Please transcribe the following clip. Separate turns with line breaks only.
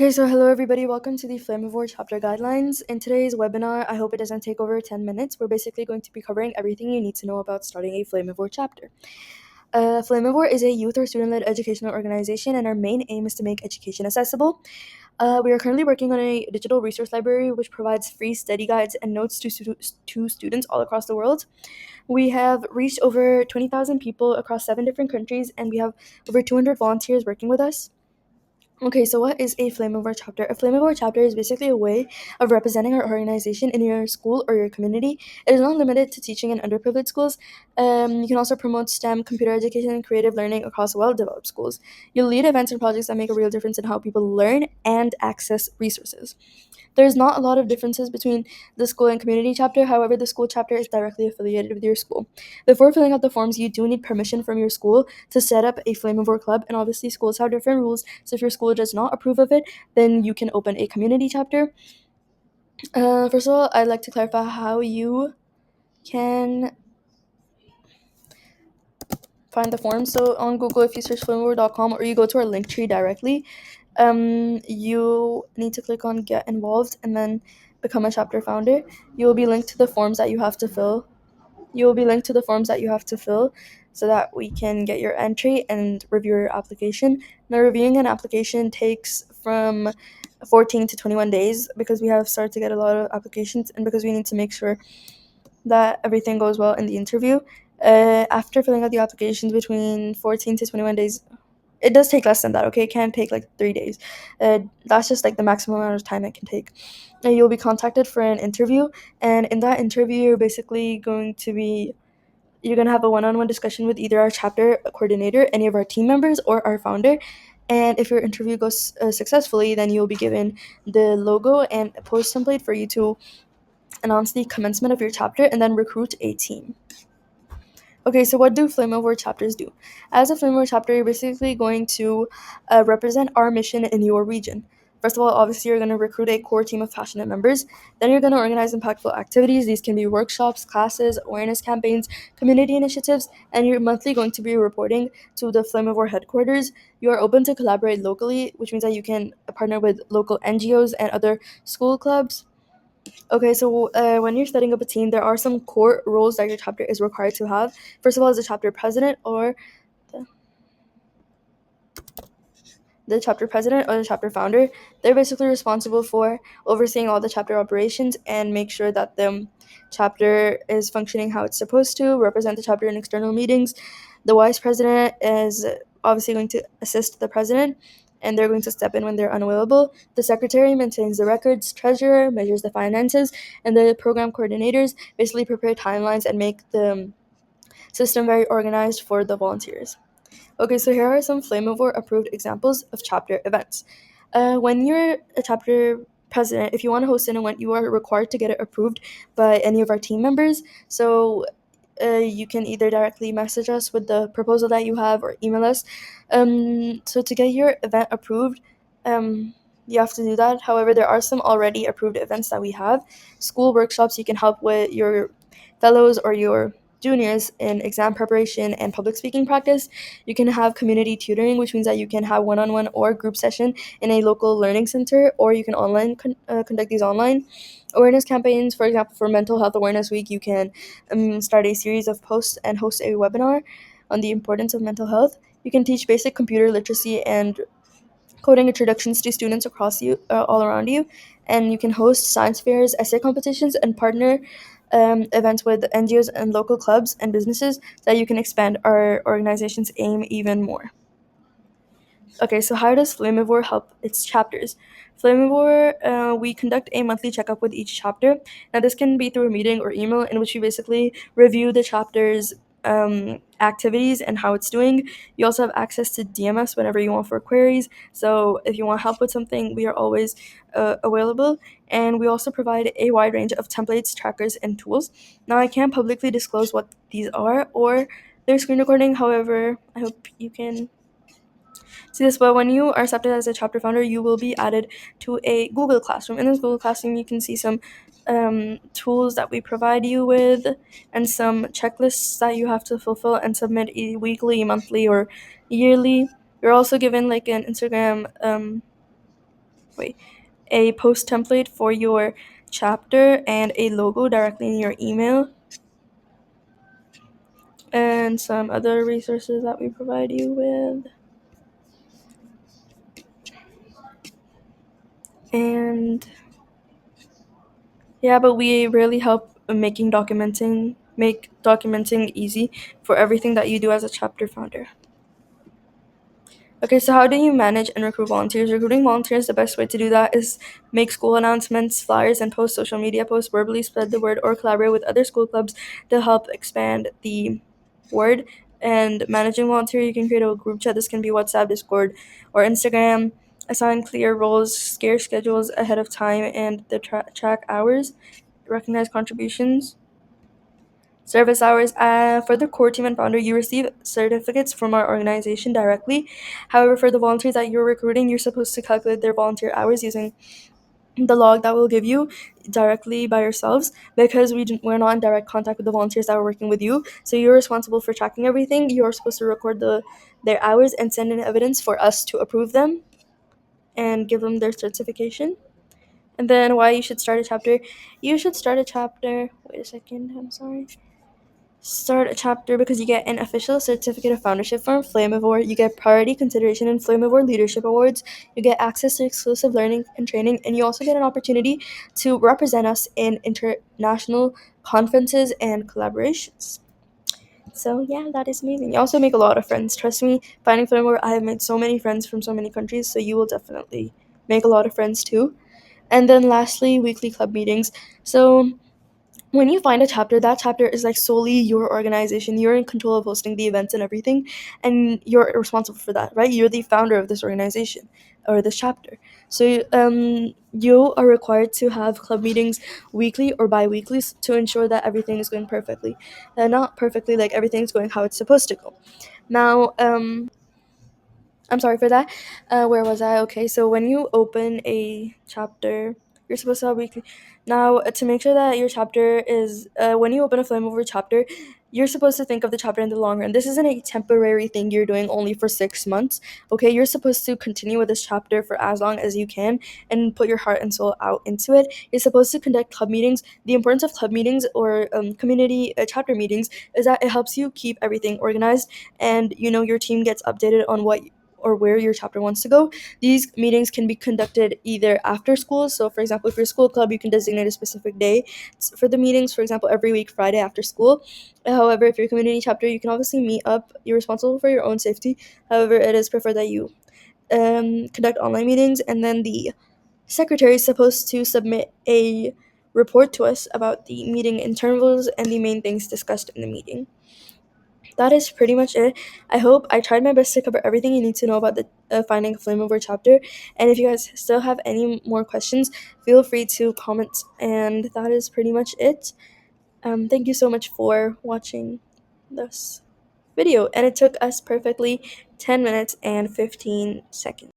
Okay, so hello everybody, welcome to the Flamivor chapter guidelines. In today's webinar, I hope it doesn't take over 10 minutes. We're basically going to be covering everything you need to know about starting a Flamivor chapter. Flamivor is a youth or student-led educational organization, and our main aim is to make education accessible. We are currently working on a digital resource library which provides free study guides and notes to students all across the world. We have reached over 20,000 people across 7 different countries, and we have over 200 volunteers working with us. Okay, so what is a Flamivor chapter? A Flamivor chapter is basically a way of representing our organization in your school or your community. It is not limited to teaching in underprivileged schools. You can also promote STEM, computer education, and creative learning across well-developed schools. You'll lead events and projects that make a real difference in how people learn and access resources. There's not a lot of differences between the school and community chapter. However, the school chapter is directly affiliated with your school. Before filling out the forms, you do need permission from your school to set up a Flamivor club, and obviously schools have different rules. So if your school does not approve of it, then you can open a community chapter. First of all, I'd like to clarify how you can find the form. So on Google, if you search flamivor.com or you go to our link tree directly, you need to click on Get Involved and then become a chapter founder. You will be linked to the forms that you have to fill. So that we can get your entry and review your application. Now, reviewing an application takes from 14 to 21 days because we have started to get a lot of applications and because we need to make sure that everything goes well in the interview. After filling out the applications between 14 to 21 days, it does take less than that, okay? It can take like 3 days. That's just like the maximum amount of time it can take. You'll be contacted for an interview, and in that interview, you're going to have a one-on-one discussion with either our chapter coordinator, any of our team members, or our founder. And if your interview goes successfully, then you'll be given the logo and a post template for you to announce the commencement of your chapter and then recruit a team. Okay, so what do Flamivor chapters do? As a Flamivor chapter, you're basically going to represent our mission in your region. First of all, obviously, you're going to recruit a core team of passionate members. Then you're going to organize impactful activities. These can be workshops, classes, awareness campaigns, community initiatives, and you're monthly going to be reporting to the Flamivor headquarters. You are open to collaborate locally, which means that you can partner with local NGOs and other school clubs. Okay, so when you're setting up a team, there are some core roles that your chapter is required to have. First of all, is the chapter president or the chapter president or the chapter founder. They're basically responsible for overseeing all the chapter operations and make sure that the chapter is functioning how it's supposed to, represent the chapter in external meetings. The vice president is obviously going to assist the president, and they're going to step in when they're unavailable. The secretary maintains the records, treasurer measures the finances, and the program coordinators basically prepare timelines and make the system very organized for the volunteers. Okay, so here are some Flamivor approved examples of chapter events. When you're a chapter president, if you want to host an event, you are required to get it approved by any of our team members. So you can either directly message us with the proposal that you have or email us. So to get your event approved, you have to do that. However, there are some already approved events that we have. School workshops, you can help with your fellows or your juniors in exam preparation and public speaking practice. You can have community tutoring, which means that you can have one-on-one or group session in a local learning center, or you can conduct these online. Awareness campaigns, for example, for Mental Health Awareness Week, you can start a series of posts and host a webinar on the importance of mental health. You can teach basic computer literacy and coding introductions to students all around you, and you can host science fairs, essay competitions, and partner events with NGOs and local clubs and businesses so that you can expand our organization's aim even more. Okay, so how does Flamivor help its chapters? Flamivor, we conduct a monthly checkup with each chapter. Now, this can be through a meeting or email in which we basically review the chapter's activities and how it's doing. You also have access to DM us whenever you want for queries. So if you want help with something, we are always available. And we also provide a wide range of templates, trackers, and tools. Now, I can't publicly disclose what these are or their screen recording. However, I hope you can see this, but when you are accepted as a chapter founder, you will be added to a Google Classroom. In this Google Classroom, you can see some tools that we provide you with and some checklists that you have to fulfill and submit weekly, monthly, or yearly. You're also given like an Instagram a post template for your chapter and a logo directly in your email, and some other resources that we provide you with. And yeah, but we really help make documenting easy for everything that you do as a chapter founder. Okay, so how do you manage and recruit volunteers? Recruiting volunteers, the best way to do that is make school announcements, flyers, and post social media posts, verbally spread the word, or collaborate with other school clubs to help expand the word. And managing volunteer, you can create a group chat. This can be WhatsApp, Discord, or Instagram. Assign clear roles, scare schedules ahead of time, and the track hours. Recognize contributions. Service hours. For the core team and founder, you receive certificates from our organization directly. However, for the volunteers that you're recruiting, you're supposed to calculate their volunteer hours using the log that we'll give you directly by yourselves, because we're not in direct contact with the volunteers that are working with you. So you're responsible for tracking everything. You're supposed to record their hours and send in evidence for us to approve them and give them their certification. And then why you should start a chapter. You should start a chapter. Wait a second. I'm sorry. Start a chapter because you get an official certificate of foundership from Flamivor, you get priority consideration in Flamivor Leadership Awards, you get access to exclusive learning and training, and you also get an opportunity to represent us in international conferences and collaborations. So yeah, that is amazing. You also make a lot of friends. Trust me, finding Flamivor, I have made so many friends from so many countries, so you will definitely make a lot of friends too. And then lastly, weekly club meetings. So when you find a chapter, that chapter is like solely your organization. You're in control of hosting the events and everything, and you're responsible for that, right? You're the founder of this organization or this chapter. So you are required to have club meetings weekly or bi-weekly to ensure that everything is going perfectly. Not perfectly, like everything's going how it's supposed to go. Now, I'm sorry for that. Where was I? Okay, so when you open a chapter, you're supposed to have weekly. Now, to make sure that your chapter is, when you open a flame over chapter, you're supposed to think of the chapter in the long run. This isn't a temporary thing you're doing only for 6 months. Okay, you're supposed to continue with this chapter for as long as you can and put your heart and soul out into it. You're supposed to conduct club meetings. The importance of club meetings or community chapter meetings is that it helps you keep everything organized, and your team gets updated on what or where your chapter wants to go. These meetings can be conducted either after school. So, for example, if you're a school club, you can designate a specific day for the meetings. For example, every week, Friday after school. However, if you're a community chapter, you can obviously meet up. You're responsible for your own safety. However, it is preferred that you conduct online meetings, and then the secretary is supposed to submit a report to us about the meeting intervals and the main things discussed in the meeting. That is pretty much it. I hope I tried my best to cover everything you need to know about the finding a flame over chapter. And if you guys still have any more questions, feel free to comment. And that is pretty much it. Thank you so much for watching this video. And it took us perfectly 10 minutes and 15 seconds.